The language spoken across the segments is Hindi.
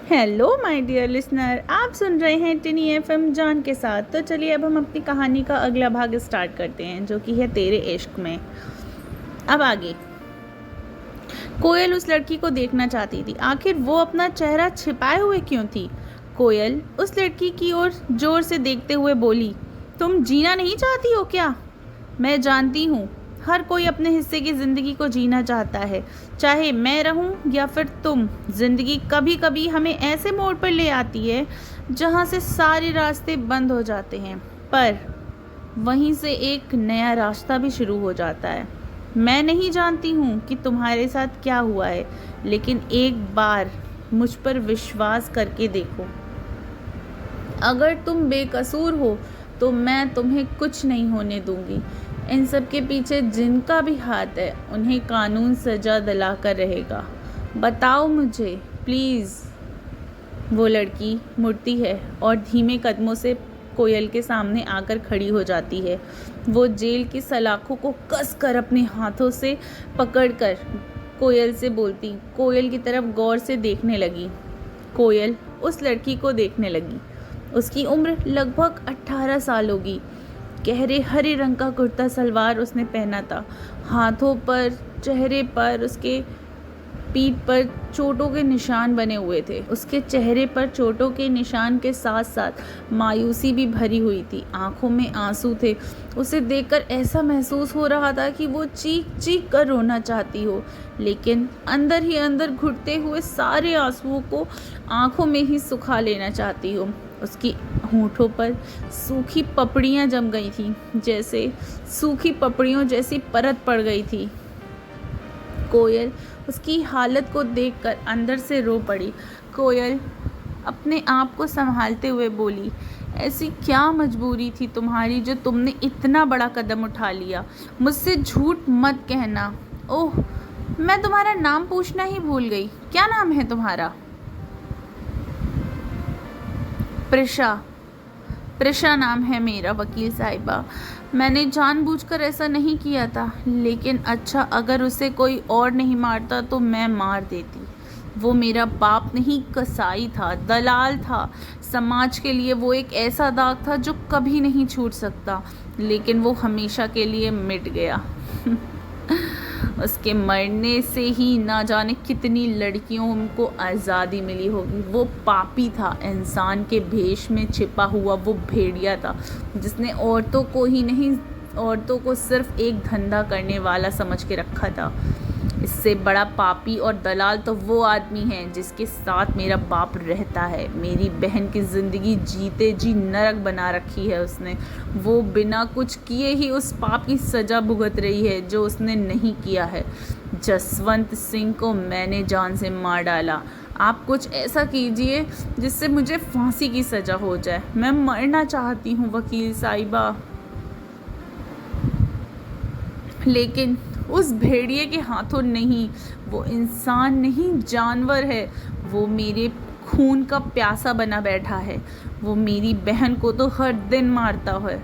हेलो माय डियर लिसनर, आप सुन रहे हैं टिनी एफएम जान के साथ। तो चलिए अब हम अपनी कहानी का अगला भाग स्टार्ट करते हैं, जो कि है तेरे इश्क में। अब आगे। कोयल उस लड़की को देखना चाहती थी। आखिर वो अपना चेहरा छिपाए हुए क्यों थी? कोयल उस लड़की की ओर जोर से देखते हुए बोली, तुम जीना नहीं चाहती हो क्या? मैं जानती हूँ, हर कोई अपने हिस्से की ज़िंदगी को जीना चाहता है, चाहे मैं रहूँ या फिर तुम। ज़िंदगी कभी कभी हमें ऐसे मोड़ पर ले आती है जहाँ से सारे रास्ते बंद हो जाते हैं, पर वहीं से एक नया रास्ता भी शुरू हो जाता है। मैं नहीं जानती हूँ कि तुम्हारे साथ क्या हुआ है, लेकिन एक बार मुझ पर विश्वास करके देखो। अगर तुम बेकसूर हो तो मैं तुम्हें कुछ नहीं होने दूंगी। इन सब के पीछे जिनका भी हाथ है, उन्हें कानून सजा दिलाकर रहेगा। बताओ मुझे प्लीज़। वो लड़की मुड़ती है और धीमे कदमों से कोयल के सामने आकर खड़ी हो जाती है। वो जेल की सलाखों को कसकर अपने हाथों से पकड़कर कोयल से बोलती, कोयल की तरफ गौर से देखने लगी। कोयल उस लड़की को देखने लगी। उसकी उम्र लगभग 18 साल होगी। गहरे हरे रंग का कुर्ता सलवार उसने पहना था। हाथों पर, चेहरे पर, उसके पीठ पर चोटों के निशान बने हुए थे। उसके चेहरे पर चोटों के निशान के साथ साथ मायूसी भी भरी हुई थी। आंखों में आंसू थे। उसे देखकर ऐसा महसूस हो रहा था कि वो चीख चीख कर रोना चाहती हो, लेकिन अंदर ही अंदर घुटते हुए सारे आंसुओं को आंखों में ही सुखा लेना चाहती हो। उसकी होठों पर सूखी पपड़ियां जम गई थी, जैसे सूखी पपड़ियों जैसी परत पड़ गई थी। कोयल उसकी हालत को देखकर अंदर से रो पड़ी। कोयल अपने आप को संभालते हुए बोली, ऐसी क्या मजबूरी थी तुम्हारी जो तुमने इतना बड़ा कदम उठा लिया? मुझसे झूठ मत कहना। ओह, मैं तुम्हारा नाम पूछना ही भूल गई। क्या नाम है तुम्हारा? प्रिशा। प्रिशा नाम है मेरा, वकील साहिबा। मैंने जानबूझकर ऐसा नहीं किया था, लेकिन अच्छा, अगर उसे कोई और नहीं मारता तो मैं मार देती। वो मेरा बाप नहीं, कसाई था, दलाल था। समाज के लिए वो एक ऐसा दाग था जो कभी नहीं छूट सकता, लेकिन वो हमेशा के लिए मिट गया। उसके मरने से ही ना जाने कितनी लड़कियों को आज़ादी मिली होगी। वो पापी था, इंसान के भेष में छिपा हुआ वो भेड़िया था, जिसने औरतों को ही नहीं, औरतों को सिर्फ एक धंधा करने वाला समझ के रखा था। इससे बड़ा पापी और दलाल तो वो आदमी है जिसके साथ मेरा बाप रहता है। मेरी बहन की ज़िंदगी जीते जी नरक बना रखी है उसने। वो बिना कुछ किए ही उस पाप की सज़ा भुगत रही है जो उसने नहीं किया है। जसवंत सिंह को मैंने जान से मार डाला। आप कुछ ऐसा कीजिए जिससे मुझे फांसी की सज़ा हो जाए। मैं मरना चाहती हूँ वकील साहिबा, लेकिन उस भेड़िए के हाथों नहीं। वो इंसान नहीं, जानवर है। वो मेरे खून का प्यासा बना बैठा है। वो मेरी बहन को तो हर दिन मारता है।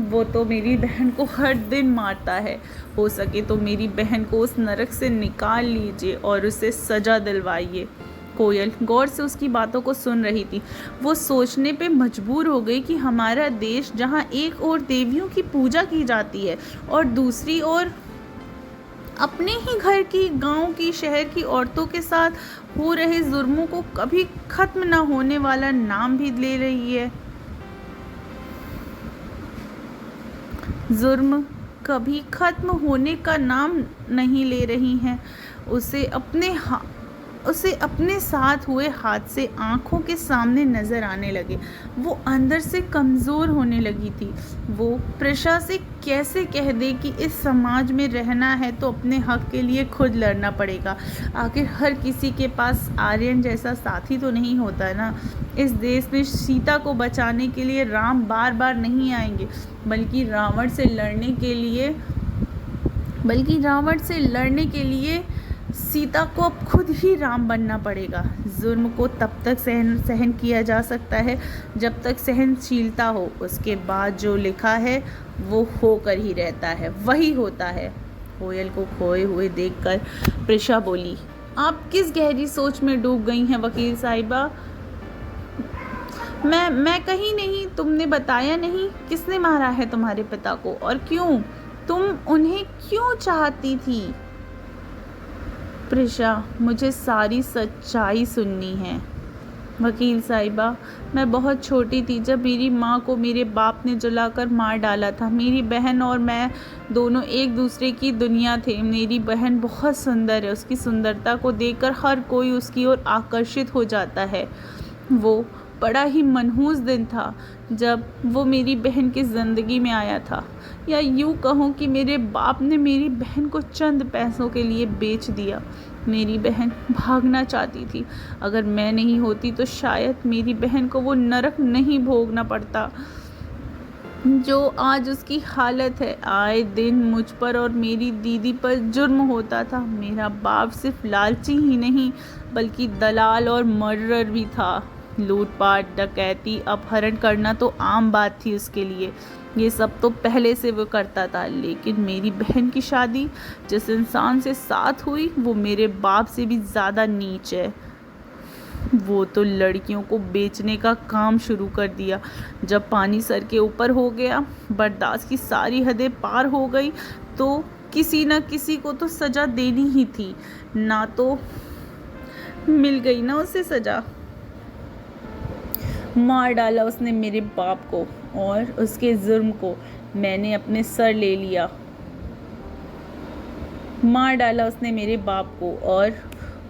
वो तो मेरी बहन को हर दिन मारता है। हो सके तो मेरी बहन को उस नरक से निकाल लीजिए और उसे सजा दिलवाइए। कोयल गौर से उसकी बातों को सुन रही थी। वो सोचने पे मजबूर हो गई कि हमारा देश, जहाँ एक ओर देवियों की पूजा की जाती है और दूसरी ओर अपने ही घर की, गांव की, शहर की औरतों के साथ हो रहे जुर्मों को कभी खत्म ना होने वाला नाम भी ले रही है। जुर्म कभी खत्म होने का नाम नहीं ले रही हैं। उसे अपने साथ हुए हादसे आंखों के सामने नजर आने लगे। वो अंदर से कमज़ोर होने लगी थी। वो प्रिशा से कैसे कह दे कि इस समाज में रहना है तो अपने हक के लिए खुद लड़ना पड़ेगा। आखिर हर किसी के पास आर्यन जैसा साथी तो नहीं होता ना। इस देश में सीता को बचाने के लिए राम बार बार नहीं आएंगे, बल्कि रावण से लड़ने के लिए सीता को अब खुद ही राम बनना पड़ेगा। जुर्म को तब तक सहन किया जा सकता है जब तक सहनशीलता हो। उसके बाद जो लिखा है वो होकर ही रहता है, वही होता है। कोयल को खोए हुए देखकर प्रिशा बोली, आप किस गहरी सोच में डूब गई हैं वकील साहिबा? मैं कहीं नहीं। तुमने बताया नहीं किसने मारा है तुम्हारे पिता को और क्यों? तुम उन्हें क्यों चाहती थी? प्रिशा, मुझे सारी सच्चाई सुननी है। वकील साहिबा, मैं बहुत छोटी थी जब मेरी माँ को मेरे बाप ने जलाकर मार डाला था। मेरी बहन और मैं दोनों एक दूसरे की दुनिया थे। मेरी बहन बहुत सुंदर है, उसकी सुंदरता को देखकर हर कोई उसकी ओर आकर्षित हो जाता है। वो बड़ा ही मनहूस दिन था जब वो मेरी बहन की ज़िंदगी में आया था, या यूँ कहूँ कि मेरे बाप ने मेरी बहन को चंद पैसों के लिए बेच दिया। मेरी बहन भागना चाहती थी। अगर मैं नहीं होती तो शायद मेरी बहन को वो नरक नहीं भोगना पड़ता जो आज उसकी हालत है। आए दिन मुझ पर और मेरी दीदी पर जुर्म होता था। मेरा बाप सिर्फ लालची ही नहीं बल्कि दलाल और मर्डरर भी था। लूटपाट, डकैती, अपहरण करना तो आम बात थी उसके लिए। ये सब तो पहले से वो करता था। लेकिन मेरी बहन की शादी जिस इंसान से साथ हुई वो मेरे बाप से भी ज़्यादा नीच है। वो तो लड़कियों को बेचने का काम शुरू कर दिया। जब पानी सर के ऊपर हो गया, बर्दाश्त की सारी हदें पार हो गई, तो किसी न किसी को तो सज़ा देनी ही थी। ना तो मिल गई ना उसे सज़ा। मार डाला उसने मेरे बाप को और उसके जुर्म को मैंने अपने सर ले लिया। मार डाला उसने मेरे बाप को और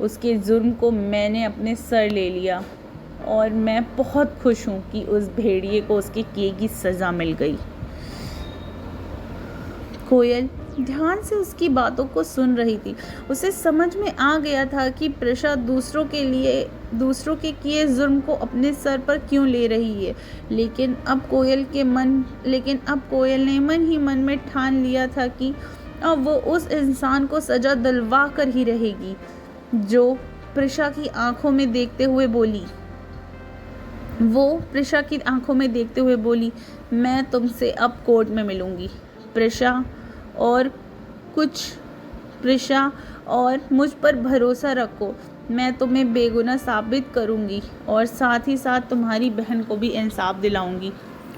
उसके जुर्म को मैंने अपने सर ले लिया। और मैं बहुत खुश हूँ कि उस भेड़िए को उसके किए की सज़ा मिल गई। कोयल ध्यान से उसकी बातों को सुन रही थी। उसे समझ में आ गया था कि प्रिशा दूसरों के किए जुर्म को अपने सर पर क्यों ले रही है। लेकिन अब कोयल ने मन ही मन में ठान लिया था कि अब वो उस इंसान को सज़ा दिलवा कर ही रहेगी जो प्रिशा की आंखों में देखते हुए बोली, मैं तुमसे अब कोर्ट में मिलूंगी प्रिशा, और मुझ पर भरोसा रखो। मैं तुम्हें बेगुनाह साबित करूंगी और साथ ही साथ तुम्हारी बहन को भी इंसाफ दिलाऊंगी।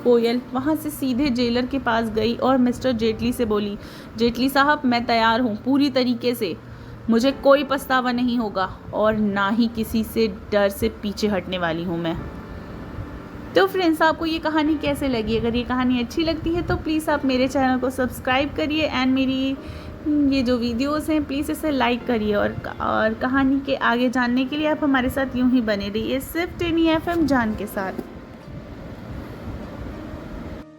कोयल वहाँ से सीधे जेलर के पास गई और मिस्टर जेटली से बोली, जेटली साहब, मैं तैयार हूँ पूरी तरीके से। मुझे कोई पछतावा नहीं होगा और ना ही किसी से डर से पीछे हटने वाली हूँ मैं। तो फ्रेंड्स, आपको ये कहानी कैसे लगी? अगर ये कहानी अच्छी लगती है तो प्लीज़ आप मेरे चैनल को सब्सक्राइब करिए एंड मेरी ये जो वीडियोस हैं प्लीज़ इसे लाइक करिए। और कहानी के आगे जानने के लिए आप हमारे साथ यूं ही बने रहिए सिर्फ टेनी FM जान के साथ।